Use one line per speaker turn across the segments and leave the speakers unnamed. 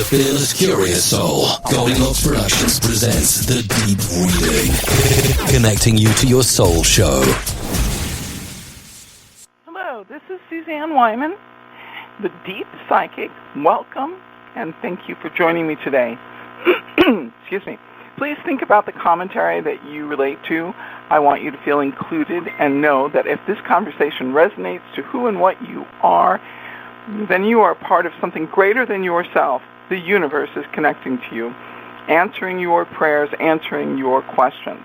The fearless, curious soul. Goldilocks Productions presents The Deep Reading, connecting you to your soul show.
Hello, this is Suzanne Wyman, the Deep Psychic. Welcome, and thank you for joining me today. Excuse me. Please think about the commentary that you relate to. I want you to feel included and know that if this conversation resonates to who and what you are, then you are part of something greater than yourself. The universe is connecting to you, answering your prayers, answering your questions.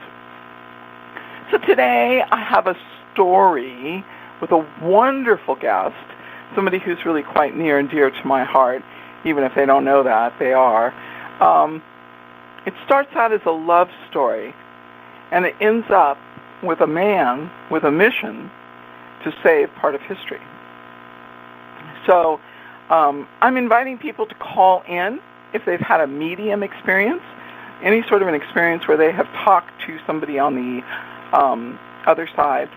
So today I have a story with a wonderful guest, somebody who's really quite near and dear to my heart, even if they don't know that, they are. It starts out as a love story, and it ends up with a man with a mission to save part of history. So I'm inviting people to call in if they've had a medium experience, any sort of an experience where they have talked to somebody on the other side,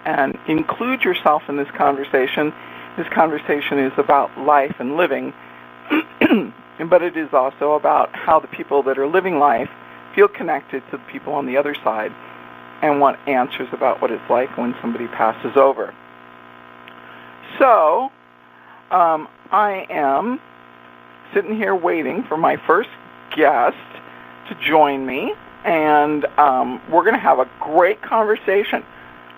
and include yourself in this conversation. This conversation is about life and living, but it is also about how the people that are living life feel connected to the people on the other side and want answers about what it's like when somebody passes over. So, I am sitting here waiting for my first guest to join me, and we're going to have a great conversation.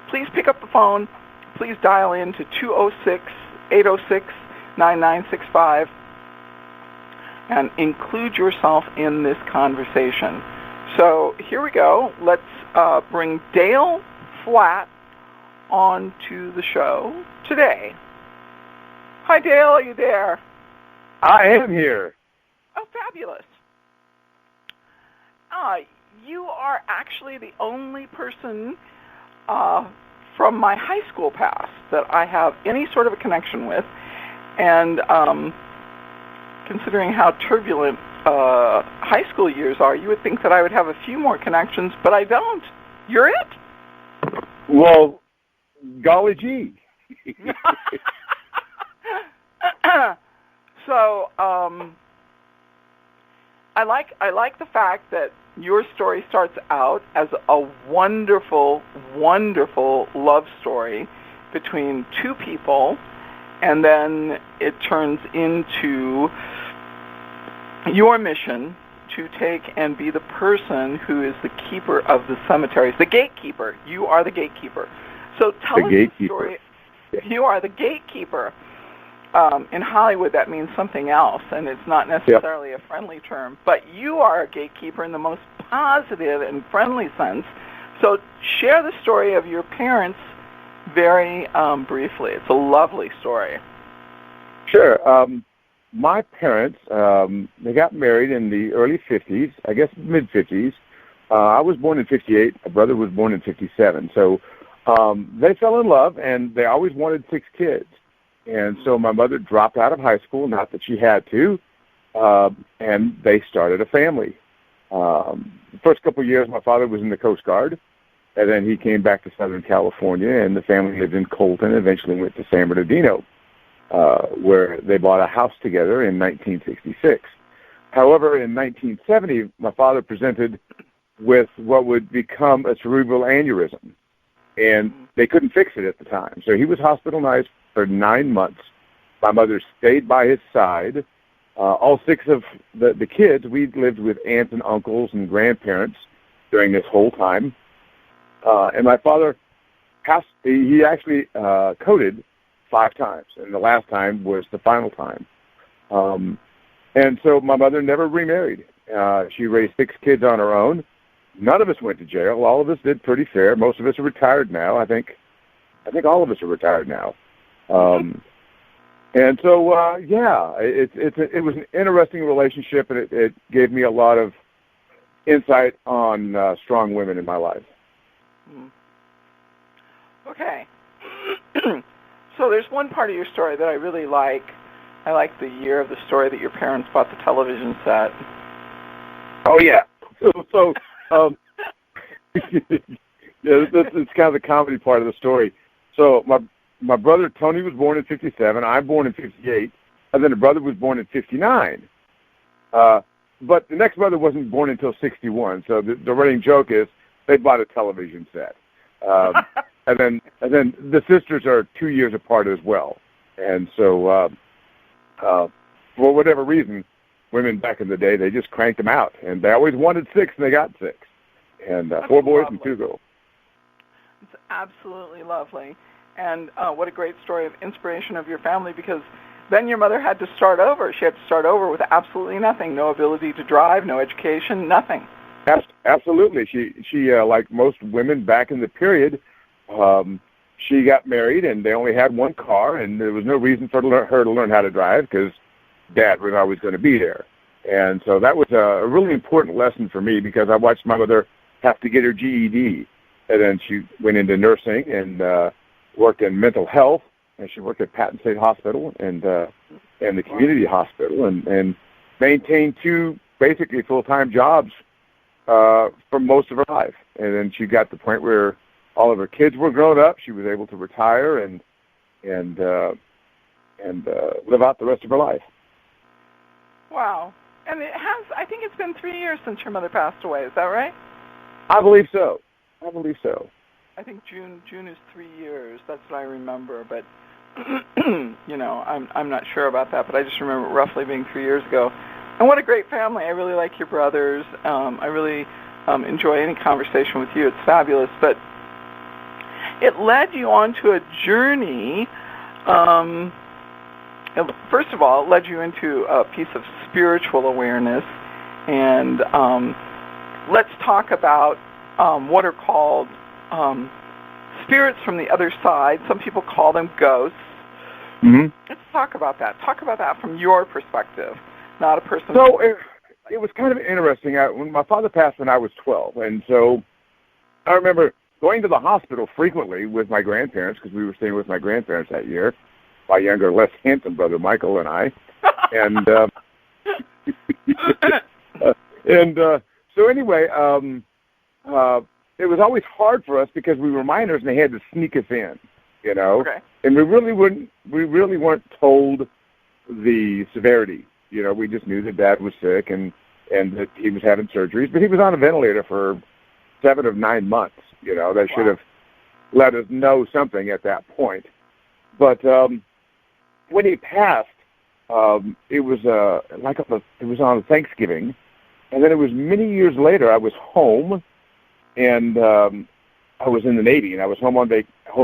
Please pick up the phone. Please dial in to 206-806-9965 and include yourself in this conversation. So here we go. Let's bring Dale Flatt onto the show today. Hi, Dale. Are you there?
I am here.
Oh, fabulous. You are actually the only person from my high school past that I have any sort of a connection with. And considering how turbulent high school years are, you would think that I would have a few more connections, but I don't. You're it?
Well, golly gee.
So, I like the fact that your story starts out as a wonderful, wonderful love story between two people, and then it turns into your mission to take and be the person who is the keeper of the cemeteries, the gatekeeper. You are the gatekeeper. So tell us the story. You are the gatekeeper. In Hollywood, that means something else, and it's not necessarily a friendly term. But you are a gatekeeper in the most positive and friendly sense. So share the story of your parents very briefly. It's a lovely story.
Sure. My parents, they got married in the early 50s, I guess mid-50s. I was born in 58. My brother was born in 57. So they fell in love, and they always wanted 6 kids. And so my mother dropped out of high school, not that she had to, and they started a family. The first couple of years, my father was in the Coast Guard, and then he came back to Southern California, and the family lived in Colton and eventually went to San Bernardino, where they bought a house together in 1966. However, in 1970, my father presented with what would become a cerebral aneurysm, and they couldn't fix it at the time. So he was hospitalized for 9 months. My mother stayed by his side. All 6 of the kids, we lived with aunts and uncles and grandparents during this whole time. And my father passed, he actually coded 5 times, and the last time was the final time. And so my mother never remarried. She raised 6 kids on her own. None of us went to jail. All of us did pretty fair. Most of us are retired now. I think all of us are retired now. And so, it was an interesting relationship, and it gave me a lot of insight on strong women in my life.
Okay. So there's one part of your story that I really like. I like the year of the story that your parents bought the television set.
Oh, yeah. So it's kind of the comedy part of the story. So my brother Tony was born in 57. I'm born in 58. and then a brother was born in 59. But the next brother wasn't born until 61. So the running joke is they bought a television set. And then the sisters are 2 years apart as well. And so for whatever reason, women back in the day, they just cranked them out. And they always wanted 6, and they got 6. And 4 boys
lovely.
and 2 girls.
It's absolutely lovely. And what a great story of inspiration of your family, because then your mother had to start over. She had to start over with absolutely nothing, no ability to drive, no education, nothing.
Absolutely. She like most women back in the period, she got married, and they only had one car, and there was no reason for her to learn how to drive because Dad was always going to be there. And so that was a really important lesson for me, because I watched my mother have to get her GED, and then she went into nursing and worked in mental health, and she worked at Patton State Hospital and the community hospital, and maintained 2 basically full-time jobs for most of her life. And then she got to the point where all of her kids were grown up. She was able to retire and live out the rest of her life.
Wow. And I think it's been 3 years since your mother passed away. Is that right?
I believe so. I think
June is 3 years. That's what I remember. But, I'm not sure about that. But I just remember it roughly being 3 years ago. And what a great family. I really like your brothers. I really enjoy any conversation with you. It's fabulous. But it led you onto a journey. First of all, it led you into a piece of spiritual awareness. And let's talk about what are called spirits from the other side. Some people call them ghosts.
Mm-hmm.
Let's talk about that. Talk about that from your perspective, not a person.
So it was kind of interesting. When my father passed when I was 12, and so I remember going to the hospital frequently with my grandparents, because we were staying with my grandparents that year, my younger, less handsome brother Michael and I. And so anyway, it was always hard for us because we were minors and they had to sneak us in,
Okay.
And we really weren't told the severity. We just knew that Dad was sick and that he was having surgeries, but he was on a ventilator for 7 of 9 months. They should have let us know something at that point. But when he passed, it was it was on Thanksgiving, and then it was many years later. I was home, and I was in the Navy, and I was home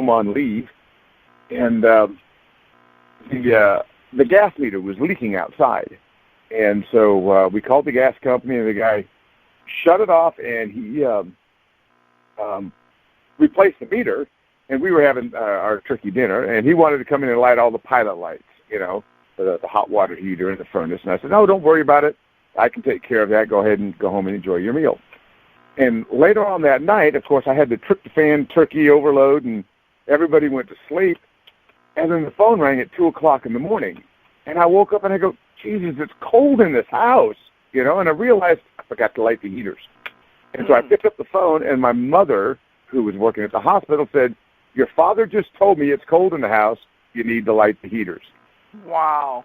on leave, and the gas meter was leaking outside, and so we called the gas company, and the guy shut it off, and he replaced the meter. And we were having our turkey dinner, and he wanted to come in and light all the pilot lights, the hot water heater in the furnace. And I said, no, don't worry about it. I can take care of that. Go ahead and go home and enjoy your meal. And later on that night, of course, I had the tryptophan turkey overload, and everybody went to sleep. And then the phone rang at 2 o'clock in the morning. And I woke up and I go, Jesus, it's cold in this house, and I realized I forgot to light the heaters. And so I picked up the phone, and my mother, who was working at the hospital, said, your father just told me it's cold in the house. You need to light the heaters.
Wow.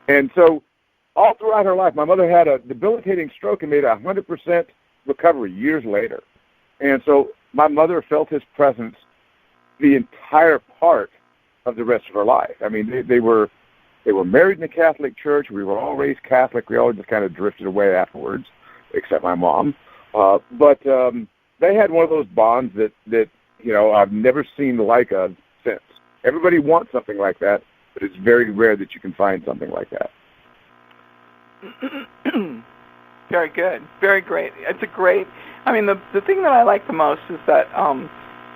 And so all throughout her life, my mother had a debilitating stroke and made a 100% recovery years later. And so my mother felt his presence the entire part of the rest of her life. I mean, they were married in the Catholic Church. We were all raised Catholic. We all just kind of drifted away afterwards, except my mom. But they had one of those bonds that I've never seen the like of since. Everybody wants something like that, but it's very rare that you can find something like that.
Very good. Very great. It's a great, the thing that I like the most is that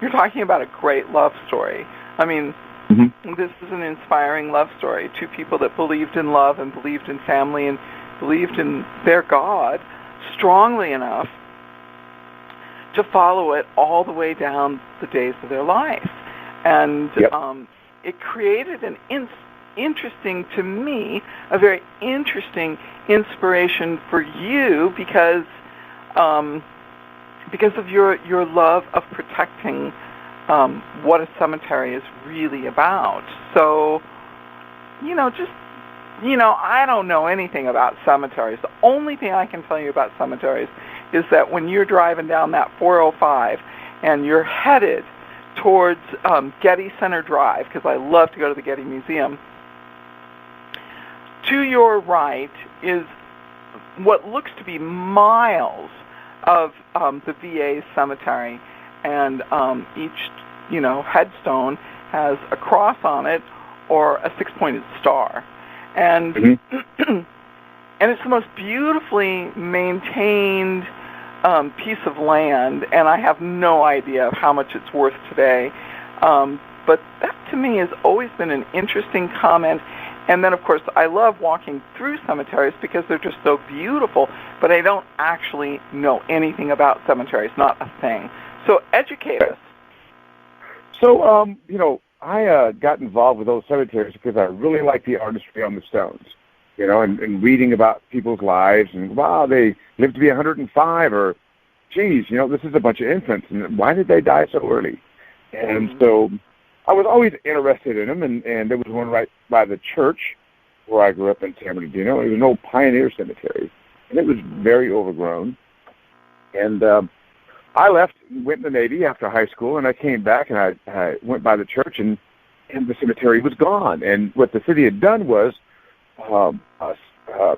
you're talking about a great love story. This is an inspiring love story. 2 people that believed in love and believed in family and believed in their God strongly enough to follow it all the way down the days of their life. And
yep.
It created an interesting, to me, a very interesting inspiration for you because of your love of protecting what a cemetery is really about. So I don't know anything about cemeteries. The only thing I can tell you about cemeteries is that when you're driving down that 405 and you're headed towards Getty Center Drive, because I love to go to the Getty Museum, to your right is what looks to be miles of the VA cemetery, and each, headstone has a cross on it or a six-pointed star. And and it's the most beautifully maintained piece of land, and I have no idea of how much it's worth today. But that, to me, has always been an interesting comment. And then, of course, I love walking through cemeteries because they're just so beautiful, but I don't actually know anything about cemeteries, not a thing. So educate us.
So, I got involved with those cemeteries because I really like the artistry on the stones, and reading about people's lives, and, wow, they lived to be 105, or, geez, this is a bunch of infants, and why did they die so early? And so I was always interested in them, and there was one right by the church where I grew up in San Bernardino. It was an old pioneer cemetery, and it was very overgrown. And I left, went in the Navy after high school, and I came back, and I went by the church, and the cemetery was gone. And what the city had done was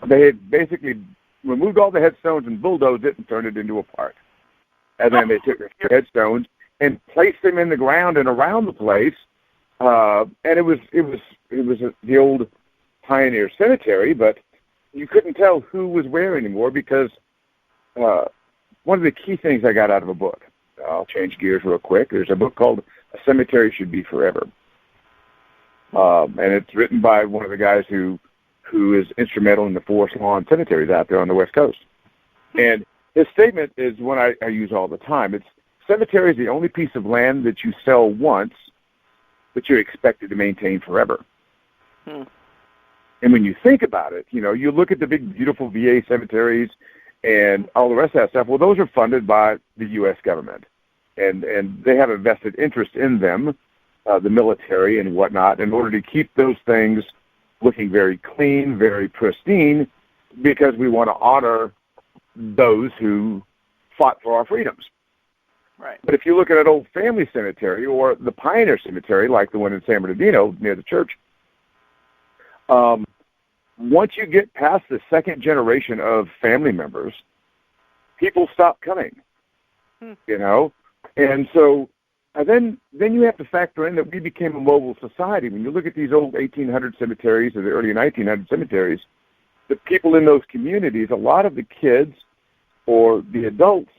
they had basically removed all the headstones and bulldozed it and turned it into a park. And then they took the headstones and placed them in the ground and around the place. And it was the old pioneer cemetery, but you couldn't tell who was where anymore because one of the key things I got out of a book, I'll change gears real quick. There's a book called A Cemetery Should Be Forever. And it's written by one of the guys who is instrumental in the forest lawn cemeteries out there on the West Coast. And his statement is one I use all the time. It's, cemetery is the only piece of land that you sell once, but you're expected to maintain forever. And when you think about it, you look at the big, beautiful VA cemeteries and all the rest of that stuff. Well, those are funded by the U.S. government, and they have a vested interest in them, the military and whatnot, in order to keep those things looking very clean, very pristine, because we want to honor those who fought for our freedoms.
Right.
But if you look at an old family cemetery or the pioneer cemetery, like the one in San Bernardino near the church, once you get past the second generation of family members, people stop coming, And so then you have to factor in that we became a mobile society. When you look at these old 1800 cemeteries or the early 1900 cemeteries, the people in those communities, a lot of the kids or the adults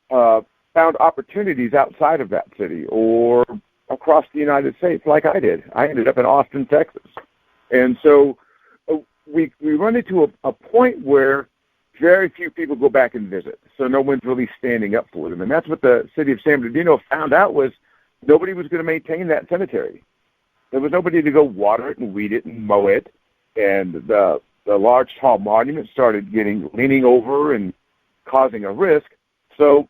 found opportunities outside of that city or across the United States like I did. I ended up in Austin, Texas. And so we run into a point where very few people go back and visit, so no one's really standing up for them. And that's what the city of San Bernardino found out, was nobody was going to maintain that cemetery. There was nobody to go water it and weed it and mow it, and the large, tall monuments started leaning over and causing a risk, so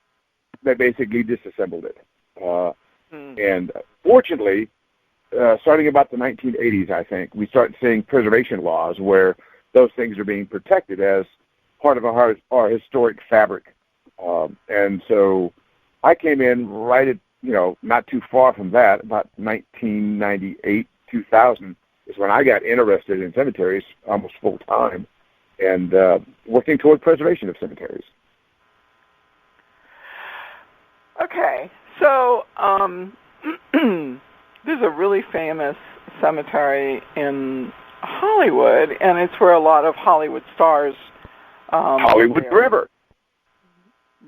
they basically disassembled it. And fortunately, starting about the 1980s, I think, we start seeing preservation laws where those things are being protected as part of our historic fabric. And so I came in right at, not too far from that, about 1998, 2000 is when I got interested in cemeteries almost full time and working toward preservation of cemeteries.
Okay, so there's a really famous cemetery in Hollywood, and it's where a lot of Hollywood stars.
Hollywood River.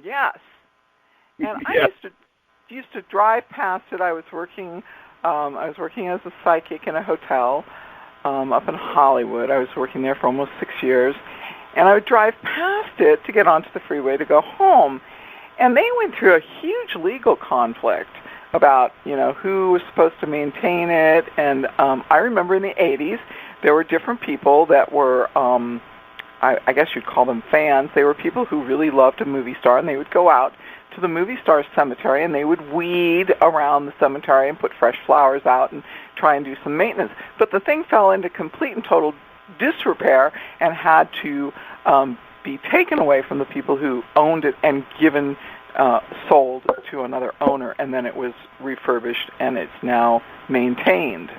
Yes, and I used to drive past it. I was working as a psychic in a hotel up in Hollywood. I was working there for almost 6 years, and I would drive past it to get onto the freeway to go home. And they went through a huge legal conflict about, who was supposed to maintain it. And I remember in the 80s, there were different people that were I guess you'd call them fans. They were people who really loved a movie star, and they would go out to the movie star's cemetery, and they would weed around the cemetery and put fresh flowers out and try and do some maintenance. But the thing fell into complete and total disrepair and had to be taken away from the people who owned it and sold to another owner, and then it was refurbished, and it's now maintained.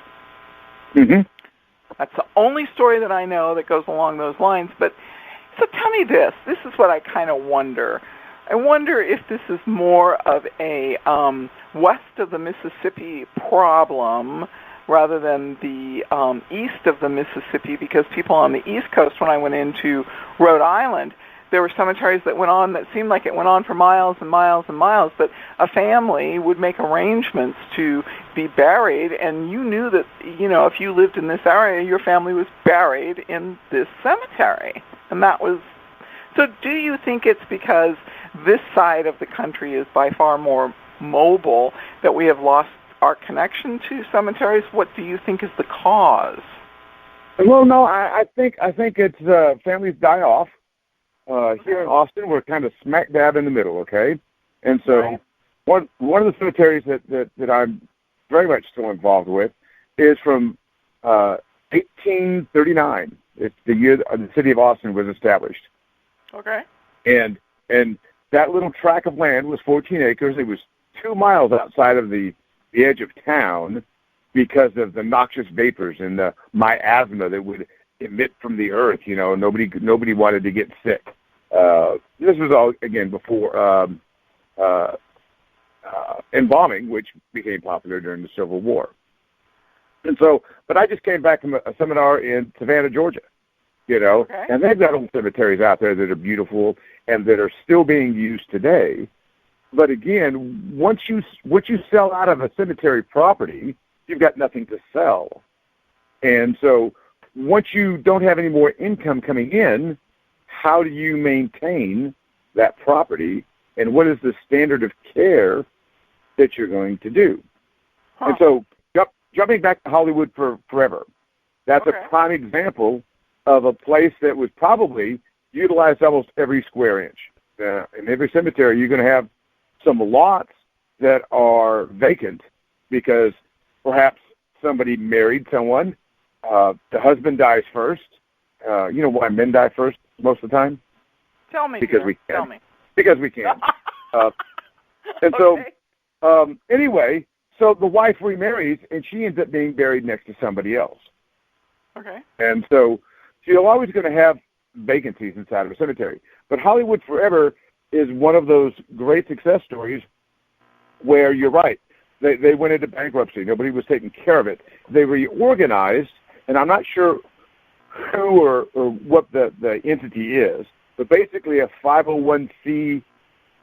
Mm-hmm.
That's the only story that I know that goes along those lines. But so tell me this. This is what I kind of wonder. I wonder if this is more of a west of the Mississippi problem rather than the east of the Mississippi, because people on the East Coast, when I went into Rhode Island, there were cemeteries that went on that seemed like it went on for miles and miles and miles, but a family would make arrangements to be buried, and you knew that, if you lived in this area, your family was buried in this cemetery. And that was... So do you think it's because this side of the country is by far more mobile that we have lost our connection to cemeteries? What do you think is the cause?
Well, no, I think it's families die off. Here in Austin, we're kind of smack dab in the middle, okay? And so one of the cemeteries that I'm very much still involved with is from 1839. It's the year the city of Austin was established.
Okay.
And that little tract of land was 14 acres. It was 2 miles outside of the edge of town because of the noxious vapors and the miasma that would emit from the earth. Nobody wanted to get sick. This was all, again, before embalming, which became popular during the Civil War. And so, but I just came back from a seminar in Savannah, Georgia,
okay.
And they've got old cemeteries out there that are beautiful and that are still being used today. But again, once you sell out of a cemetery property, you've got nothing to sell. And so once you don't have any more income coming in, how do you maintain that property, and what is the standard of care that you're going to do?
Huh.
And so jumping back to Hollywood forever, that's
okay.
a prime example of a place that was probably utilized almost every square inch. In every cemetery, you're going to have some lots that are vacant because perhaps somebody married someone. The husband dies first. You know why men die first most of the time?
Tell me.
Because we can.
Tell me.
Because we can. And
okay.
so, anyway, so the wife remarries, and she ends up being buried next to somebody else.
Okay.
And so you're always going to have vacancies inside of a cemetery. But Hollywood Forever is one of those great success stories where you're right. They went into bankruptcy. Nobody was taking care of it. They reorganized, and I'm not sure who or what the entity is, but basically a 501c13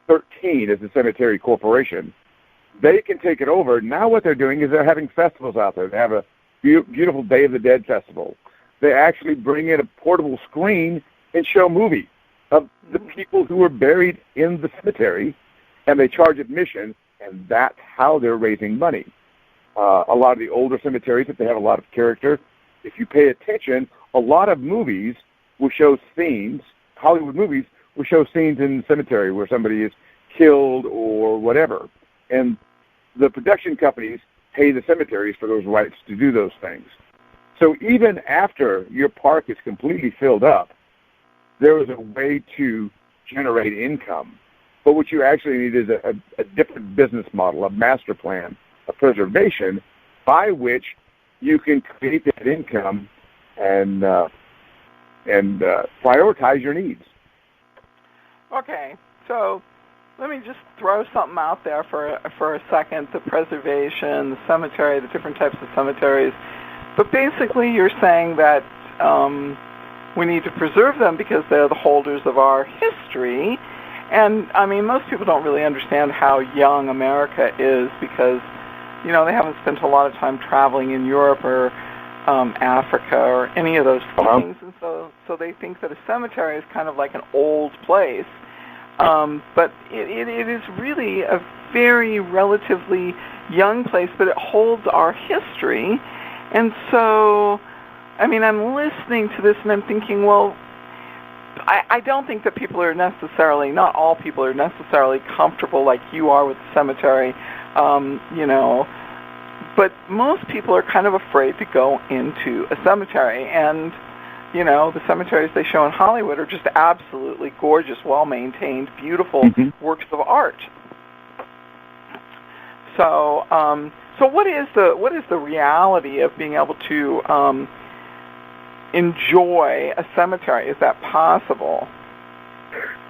is the cemetery corporation. They can take it over. Now what they're doing is they're having festivals out there. They have a beautiful Day of the Dead festival. They actually bring in a portable screen and show movies of the people who were buried in the cemetery, and they charge admission, and that's how they're raising money. A lot of the older cemeteries, if they have a lot of character, if you pay attention, a lot of movies will show scenes, Hollywood movies will show scenes in the cemetery where somebody is killed or whatever. And the production companies pay the cemeteries for those rights to do those things. So even after your park is completely filled up, there is a way to generate income. But what you actually need is a different business model, a master plan, a preservation by which you can create that income and prioritize your needs.
Okay, so let me just throw something out there for a second, the preservation, the cemetery, the different types of cemeteries. But basically you're saying that we need to preserve them because they're the holders of our history. And, I mean, most people don't really understand how young America is because, they haven't spent a lot of time traveling in Europe or Africa or any of those things. And so they think that a cemetery is kind of like an old place. But it is really a very relatively young place, but it holds our history. And so, I mean, I'm listening to this and I'm thinking, well, I don't think that people are necessarily, not all people are necessarily comfortable like you are with the cemetery, but most people are kind of afraid to go into a cemetery. And, the cemeteries they show in Hollywood are just absolutely gorgeous, well-maintained, beautiful works of art. So, so what is the reality of being able to enjoy a cemetery? Is that possible?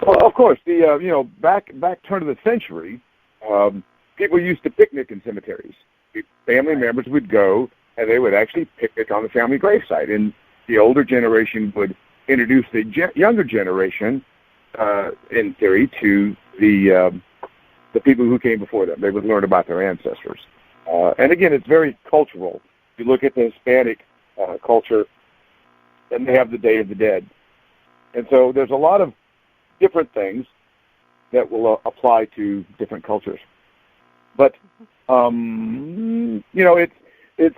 Well, of course. The back turn of the century, people used to picnic in cemeteries. Family members would go, and they would actually picnic on the family gravesite. And the older generation would introduce the younger generation, in theory, to the people who came before them. They would learn about their ancestors. And again, it's very cultural. If you look at the Hispanic culture, and they have the Day of the Dead. And so there's a lot of different things that will apply to different cultures. But, it's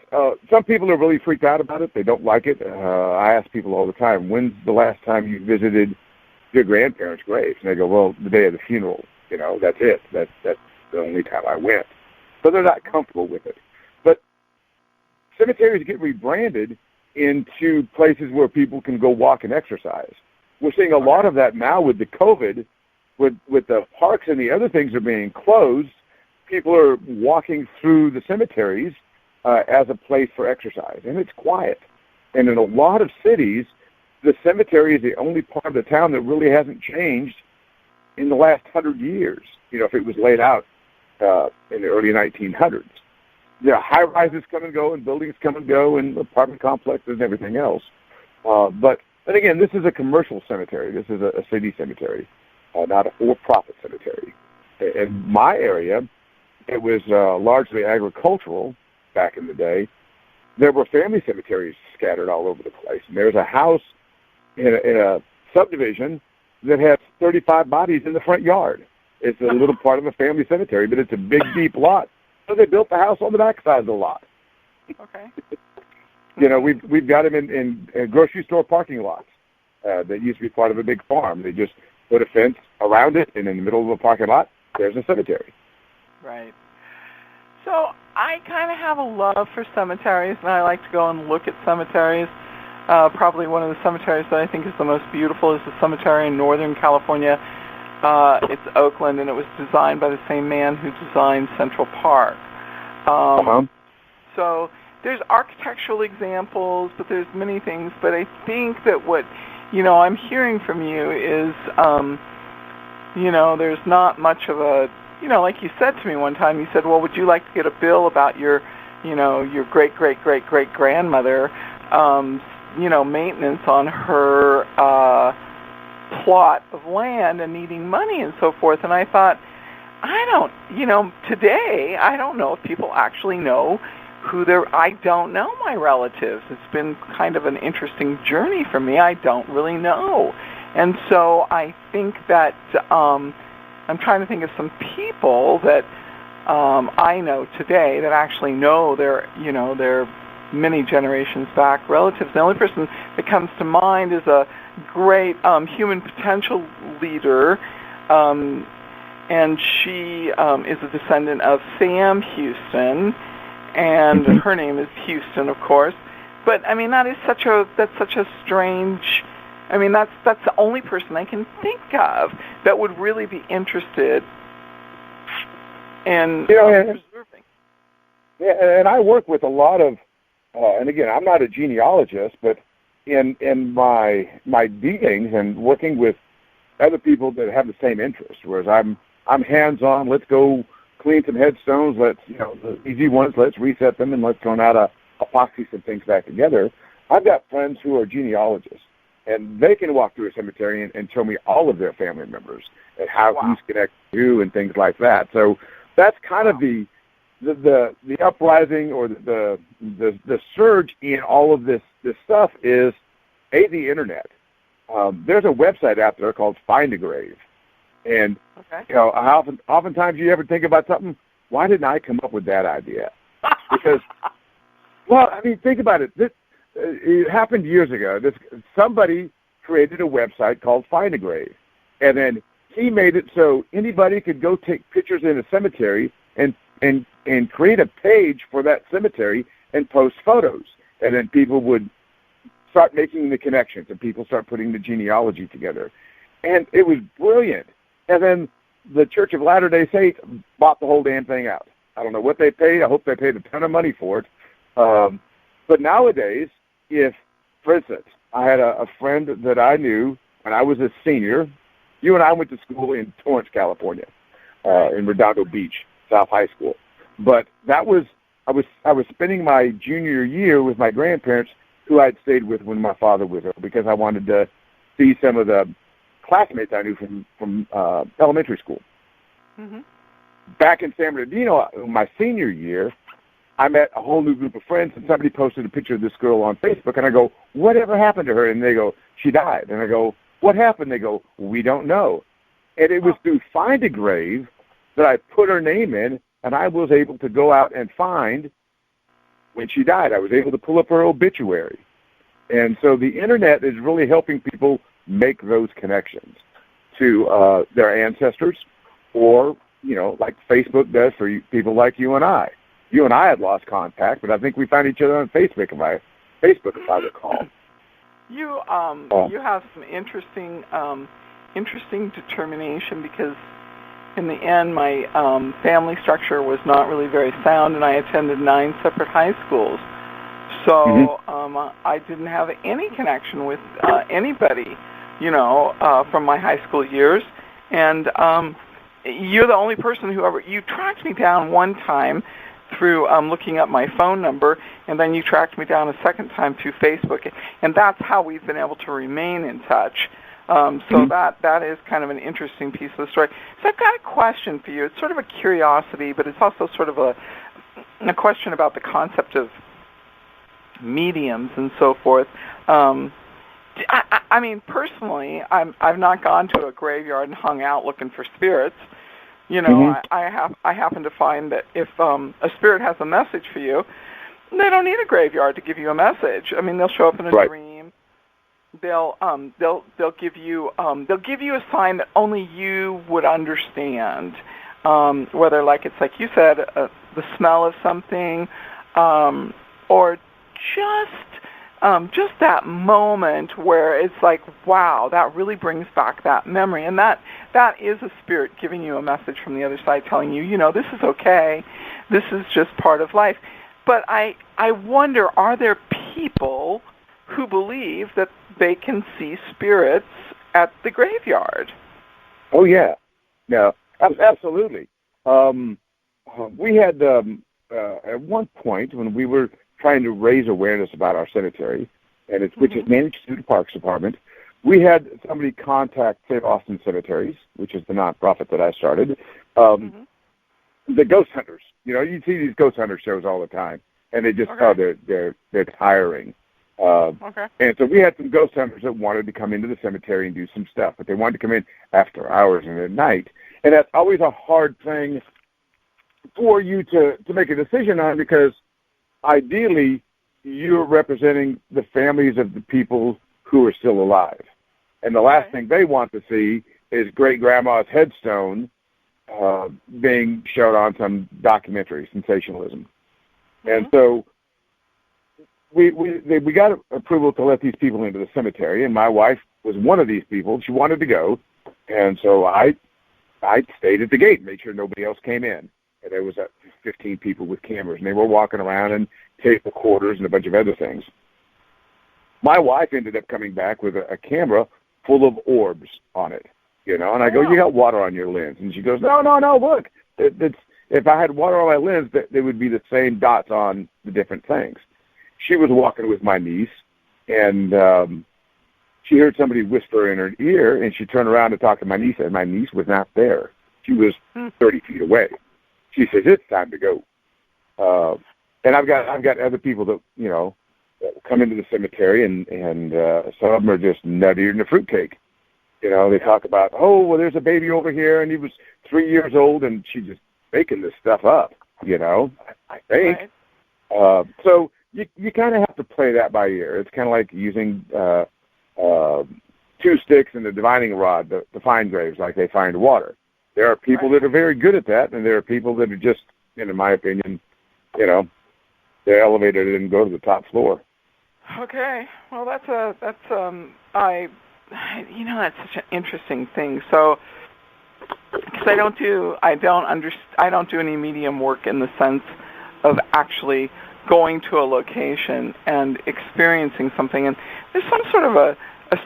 some people are really freaked out about it. They don't like it. I ask people all the time, when's the last time you visited your grandparents' graves? And they go, well, the day of the funeral. That's it. That's the only time I went. So they're not comfortable with it. But cemeteries get rebranded into places where people can go walk and exercise. We're seeing a lot of that now with the COVID, with the parks and the other things are being closed. People are walking through the cemeteries as a place for exercise, and it's quiet. And in a lot of cities, the cemetery is the only part of the town that really hasn't changed in the last 100 years. If it was laid out in the early 1900s. High-rises come and go, and buildings come and go, and apartment complexes and everything else. But again, this is a commercial cemetery. This is a city cemetery, not a for-profit cemetery. In my area, it was largely agricultural back in the day. There were family cemeteries scattered all over the place. And there's a house in a subdivision that has 35 bodies in the front yard. It's a little part of a family cemetery, but it's a big, deep lot. So they built the house on the backside of the lot.
Okay.
We've got them in grocery store parking lots that used to be part of a big farm. They just put a fence around it, and in the middle of the parking lot, there's a cemetery.
Right. So I kind of have a love for cemeteries, and I like to go and look at cemeteries. Probably one of the cemeteries that I think is the most beautiful is the cemetery in Northern California. It's Oakland, and it was designed by the same man who designed Central Park. So there's architectural examples, but there's many things. But I think that what I'm hearing from you is, there's not much of a, like you said to me one time. You said, well, would you like to get a bill about your great-great-great-great-grandmother, maintenance on her plot of land and needing money and so forth? And I thought, today, I don't know if people actually know I don't know my relatives. It's been kind of an interesting journey for me. I don't really know. And so I think that I'm trying to think of some people that I know today that actually know their many generations back relatives. The only person that comes to mind is a great human potential leader, and she is a descendant of Sam Houston, and her name is Houston, of course. But that's such a strange. That's the only person I can think of that would really be interested in preserving.
Yeah, and I work with a lot of, and again, I'm not a genealogist, but in my dealings and working with other people that have the same interest, whereas I'm hands-on. Let's go clean some headstones. Let's, the easy ones, let's reset them, and let's turn out epoxy some things back together. I've got friends who are genealogists, and they can walk through a cemetery and tell me all of their family members and how who's connected to who and things like that. So that's kind of the uprising or the surge in all of this stuff is the internet. There's a website out there called Find a Grave, and oftentimes you ever think about something, why didn't I come up with that idea? Because, think about it. It happened years ago. Somebody created a website called Find a Grave. And then he made it so anybody could go take pictures in a cemetery and create a page for that cemetery and post photos. And then people would start making the connections, and people start putting the genealogy together. And it was brilliant. And then the Church of Latter-day Saints bought the whole damn thing out. I don't know what they paid. I hope they paid a ton of money for it. But nowadays, if, for instance, I had a friend that I knew when I was a senior. You and I went to school in Torrance, California, in Redondo Beach, South High School. But that was I was spending my junior year with my grandparents, who I'd stayed with when my father was ill, because I wanted to see some of the classmates I knew from elementary school.
Mm-hmm.
Back in San Bernardino, my senior year, I met a whole new group of friends, and somebody posted a picture of this girl on Facebook, and I go, whatever happened to her? And they go, she died. And I go, what happened? They go, we don't know. And it was through Find a Grave that I put her name in, and I was able to go out and find when she died. I was able to pull up her obituary. And so the Internet is really helping people make those connections to their ancestors, or, you know, like Facebook does for people like you and I. You and I had lost contact, but I think we found each other on Facebook, if I recall.
You have some interesting determination, because in the end my family structure was not really very sound, and I attended 9 separate high schools. So I didn't have any connection with anybody, you know, from my high school years. And you're the only person you tracked me down one time through looking up my phone number, and then you tracked me down a second time through Facebook, and that's how we've been able to remain in touch. So that is kind of an interesting piece of the story. So I've got a question for you. It's sort of a curiosity, but it's also sort of a question about the concept of mediums and so forth. I mean, personally, I've not gone to a graveyard and hung out looking for spirits. You know, I happen to find that if a spirit has a message for you, they don't need a graveyard to give you a message. I mean, they'll show up in a dream. They'll give you a sign that only you would understand. Whether, like it's like you said, the smell of something, or just that moment where it's like, wow, that really brings back that memory. And that is a spirit giving you a message from the other side, telling you, you know, this is okay. This is just part of life. But I wonder, are there people who believe that they can see spirits at the graveyard?
Oh, yeah. No, absolutely. We had, at one point, when we were trying to raise awareness about our cemetery, and which is managed through the Parks Department, we had somebody contact St. Austin Cemeteries, which is the nonprofit that I started, the ghost hunters. You know, you see these ghost hunter shows all the time, and they just, they're tiring. And so we had some ghost hunters that wanted to come into the cemetery and do some stuff, but they wanted to come in after hours and at night. And that's always a hard thing for you to make a decision on, because ideally, you're representing the families of the people who are still alive. And the last thing they want to see is great-grandma's headstone being shown on some documentary, sensationalism. And so we got approval to let these people into the cemetery, and my wife was one of these people. She wanted to go, and so I stayed at the gate and made sure nobody else came in. And there was 15 people with cameras, and they were walking around and tape recorders and a bunch of other things. My wife ended up coming back with a camera full of orbs on it, you know. And I go, you got water on your lens. And she goes, no, look. If I had water on my lens, they would be the same dots on the different things. She was walking with my niece, and she heard somebody whisper in her ear, and she turned around to talk to my niece, and my niece was not there. She was 30 feet away. She says, it's time to go. And I've got other people that, you know, that come into the cemetery, and some of them are just nuttier than a fruitcake. You know, they talk about, oh, well, there's a baby over here, and he was 3 years old, and she's just making this stuff up, you know, I think. Right. So you kind of have to play that by ear. It's kind of like using two sticks and the divining rod to find graves like they find water. There are people that are very good at that, and there are people that are just, in my opinion, the elevator didn't go to the top floor.
Okay, well, that's such an interesting thing. So, because I don't do any medium work in the sense of actually going to a location and experiencing something, and there's some sort of a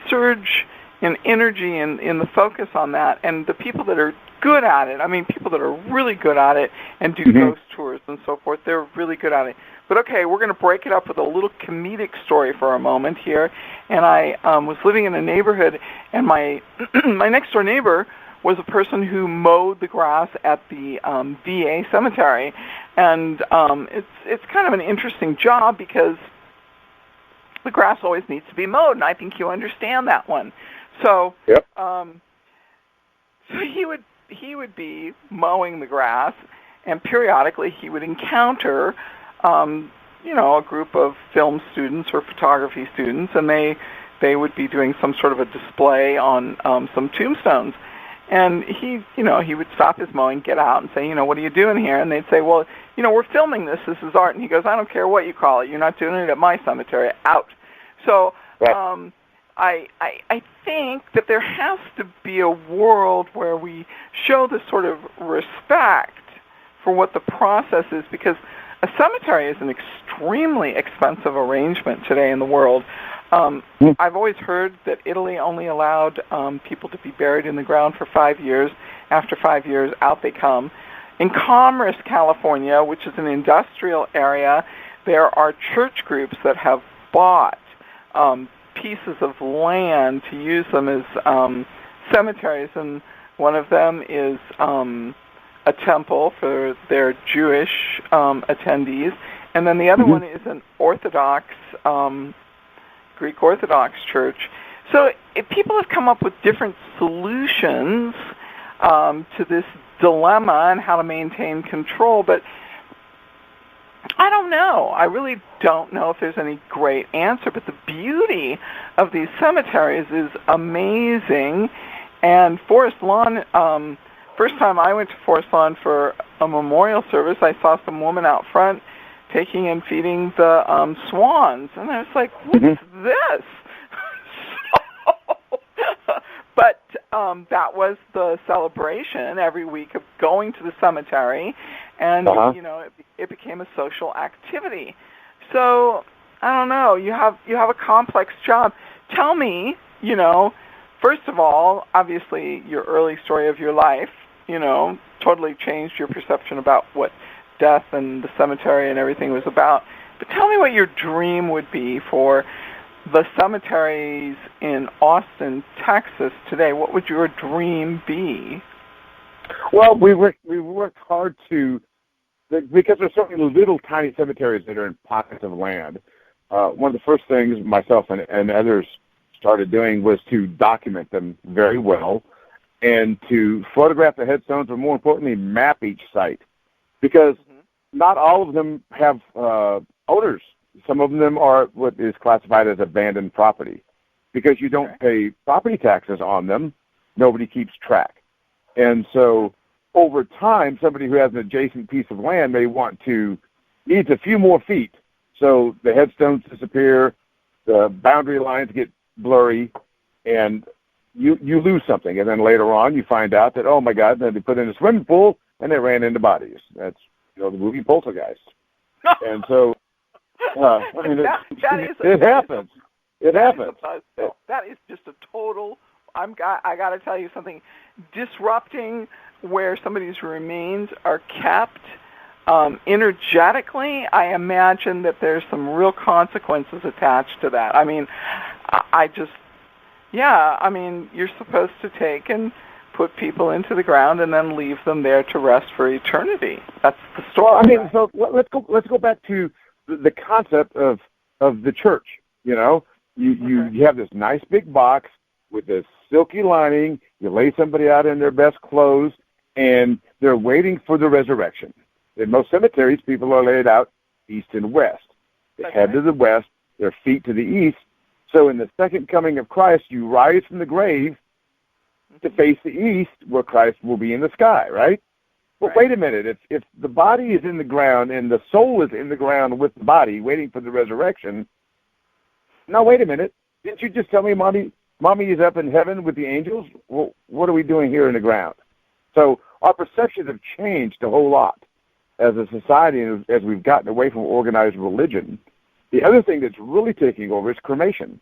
surge in energy in the focus on that, and the people that are good at it, people that are really good at it and do ghost tours and so forth, they're really good at it. But okay, we're going to break it up with a little comedic story for a moment here. And I was living in a neighborhood, and my my next door neighbor was a person who mowed the grass at the VA cemetery, and it's kind of an interesting job because the grass always needs to be mowed, and I think you understand that one. So,
yep.
So he would be mowing the grass, and periodically he would encounter, a group of film students or photography students, and they would be doing some sort of a display on some tombstones. And he would stop his mowing, get out, and say, what are you doing here? And they'd say, well, we're filming this. This is art. And he goes, I don't care what you call it. You're not doing it at my cemetery. Out. So
right.
I think that there has to be a world where we show this sort of respect for what the process is, because a cemetery is an extremely expensive arrangement today in the world. I've always heard that Italy only allowed people to be buried in the ground for 5 years. After 5 years, out they come. In Commerce, California, which is an industrial area, there are church groups that have bought pieces of land to use them as cemeteries, and one of them is a temple for their Jewish attendees, and then the other one is an Orthodox, Greek Orthodox church. So people have come up with different solutions to this dilemma and how to maintain control, but I don't know. I really don't know if there's any great answer, but the beauty of these cemeteries is amazing. And Forest Lawn, first time I went to Forest Lawn for a memorial service, I saw some woman out front taking and feeding the swans, and I was like, what's this? But that was the celebration every week of going to the cemetery, and it became a social activity. So I don't know. You have a complex job. Tell me, first of all, obviously your early story of your life, totally changed your perception about what death and the cemetery and everything was about. But tell me what your dream would be for the cemeteries in Austin, Texas today. What would your dream be?
Well, we worked hard because there's so many little tiny cemeteries that are in pockets of land. One of the first things myself and others started doing was to document them very well and to photograph the headstones, but more importantly, map each site. Because not all of them have owners. Some of them are what is classified as abandoned property. Because you don't pay property taxes on them, nobody keeps track. And so over time, somebody who has an adjacent piece of land may needs a few more feet. So the headstones disappear, the boundary lines get blurry, and you lose something. And then later on, you find out that, oh, my God, then they put in a swimming pool, and they ran into bodies. That's, the movie Poltergeist. And so, it happens. It happens.
That is just a total, I got to tell you something, disrupting where somebody's remains are kept energetically. I imagine that there's some real consequences attached to that. You're supposed to take and put people into the ground and then leave them there to rest for eternity. That's the story.
So let's go back to the concept of the church. You have this nice big box with this silky lining. You lay somebody out in their best clothes, and they're waiting for the resurrection. In most cemeteries, people are laid out east and west. They head to the west, their feet to the east, So in the second coming of Christ, you rise from the grave to face the east, where Christ will be in the sky, right? But wait a minute. If the body is in the ground and the soul is in the ground with the body, waiting for the resurrection, now wait a minute. Didn't you just tell me Mommy is up in heaven with the angels? Well, what are we doing here in the ground? So our perceptions have changed a whole lot as a society, and as we've gotten away from organized religion. The other thing that's really taking over is cremation.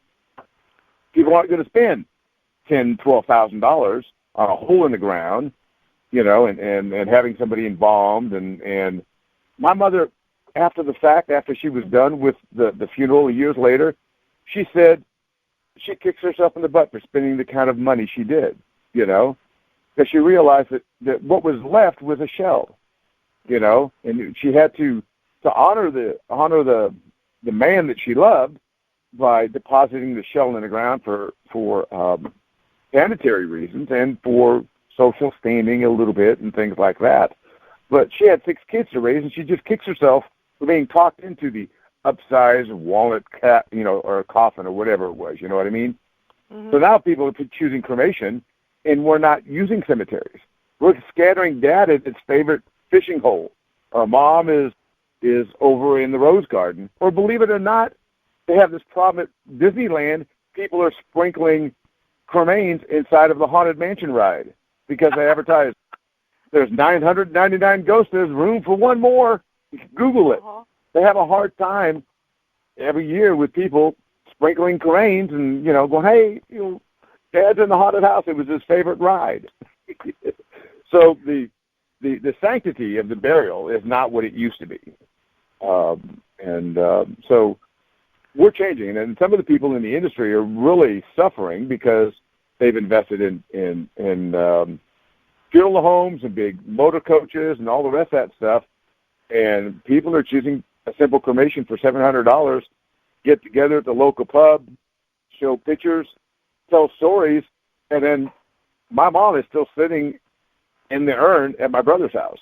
People aren't going to spend $10,000, $12,000 on a hole in the ground, and having somebody embalmed. And my mother, after the fact, after she was done with the funeral years later, she said she kicks herself in the butt for spending the kind of money she did, because she realized that what was left was a shell, and she had to honor the man that she loved by depositing the shell in the ground for sanitary reasons and for social standing a little bit and things like that. But she had 6 kids to raise, and she just kicks herself for being talked into the upsized walnut cap, or a coffin or whatever it was. You know what I mean? Mm-hmm. So now people are choosing cremation, and we're not using cemeteries. We're scattering Dad at his favorite fishing hole. Our mom is over in the Rose Garden. Or believe it or not, they have this problem at Disneyland. People are sprinkling cremains inside of the Haunted Mansion ride because they advertise there's 999 ghosts. There's room for one more. You can Google it. Uh-huh. They have a hard time every year with people sprinkling cremains and, going, hey, Dad's in the haunted house. It was his favorite ride. So the sanctity of the burial is not what it used to be. So we're changing, and some of the people in the industry are really suffering because they've invested in funeral homes and big motor coaches and all the rest of that stuff, and people are choosing a simple cremation for $700, get together at the local pub, show pictures, tell stories, and then my mom is still sitting in the urn at my brother's house.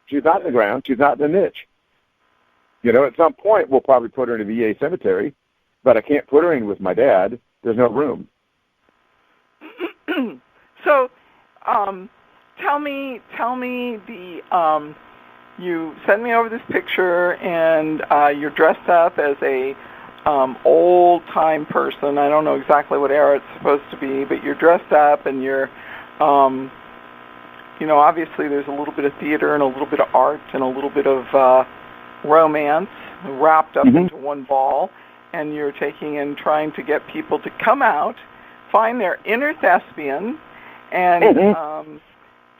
She's not in the ground. She's not in the niche. At some point, we'll probably put her in a VA cemetery, but I can't put her in with my dad. There's no room.
So, tell me you sent me over this picture, and you're dressed up as a old-time person. I don't know exactly what era it's supposed to be, but you're dressed up, and you're, obviously there's a little bit of theater and a little bit of art and a little bit of romance wrapped up into one ball, and you're taking and trying to get people to come out, find their inner thespian, and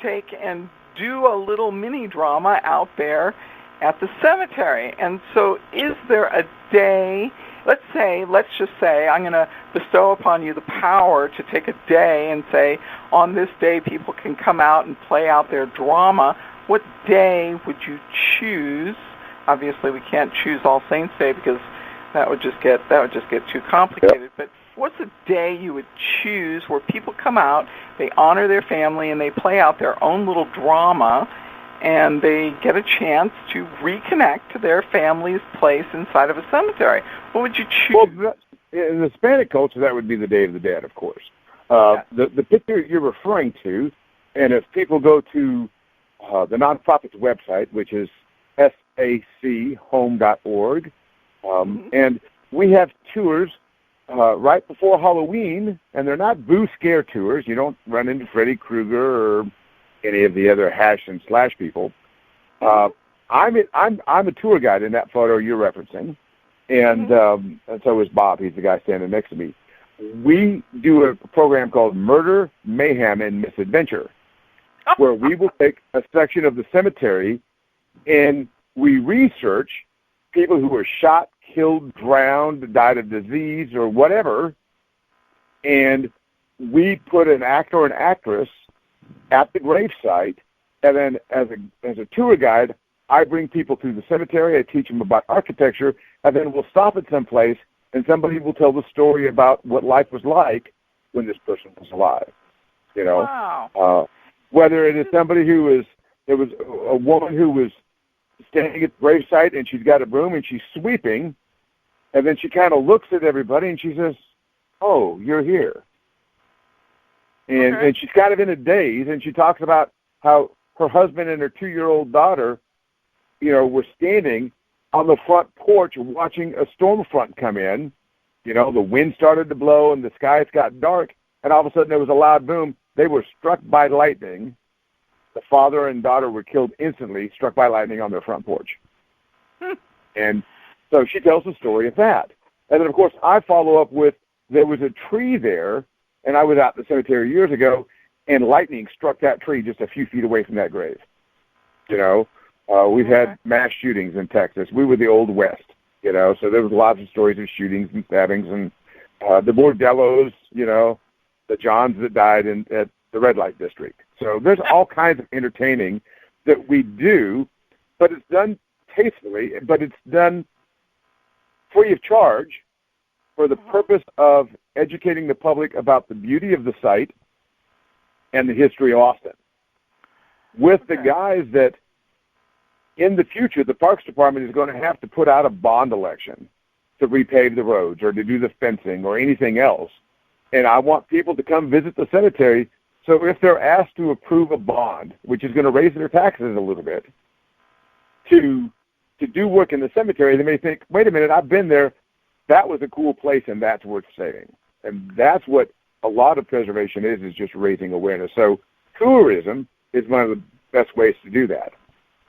take and do a little mini drama out there at the cemetery. And so is there a day, let's just say I'm going to bestow upon you the power to take a day and say, on this day people can come out and play out their drama. What day would you choose? Obviously we can't choose All Saints Day because that would just get too complicated. Yep. But what's a day you would choose where people come out, they honor their family, and they play out their own little drama, and they get a chance to reconnect to their family's place inside of a cemetery? What would you choose?
Well, in the Hispanic culture, that would be the Day of the Dead, of course. The picture you're referring to, and if people go to the nonprofit's website, which is sachome.org, and we have tours right before Halloween, and they're not boo scare tours. You don't run into Freddy Krueger or any of the other hash and slash people. I'm a tour guide in that photo you're referencing, and so is Bob. He's the guy standing next to me. We do a program called Murder, Mayhem, and Misadventure, where we will take a section of the cemetery and we research people who were shot, killed, drowned, died of disease, or whatever, and we put an actor or an actress at the gravesite, and then as a tour guide, I bring people through the cemetery, I teach them about architecture, and then we'll stop at some place, and somebody will tell the story about what life was like when this person was alive.
Wow.
Whether it is somebody there was a woman who was standing at the gravesite, and she's got a broom, and she's sweeping, And then she kind of looks at everybody and she says, "Oh, you're here." And she's kind of in a daze, and she talks about how her husband and her 2-year-old daughter, were standing on the front porch watching a storm front come in. The wind started to blow and the skies got dark, and all of a sudden there was a loud boom. They were struck by lightning. The father and daughter were killed instantly, struck by lightning on their front porch. And so she tells the story of that. And then, of course, I follow up with, there was a tree there, and I was out in the cemetery years ago, and lightning struck that tree just a few feet away from that grave. We've had mass shootings in Texas. We were the Old West, so there was lots of stories of shootings and stabbings, and the Bordellos, the Johns that died at the red light district. So there's all kinds of entertaining that we do, but it's done tastefully, but it's done free of charge for the purpose of educating the public about the beauty of the site and the history of Austin. With the guys that in the future, the Parks Department is going to have to put out a bond election to repave the roads or to do the fencing or anything else. And I want people to come visit the cemetery. So if they're asked to approve a bond, which is going to raise their taxes a little bit, to do work in the cemetery, they may think, wait a minute, I've been there. That was a cool place, and that's worth saving. And that's what a lot of preservation is just raising awareness. So tourism is one of the best ways to do that,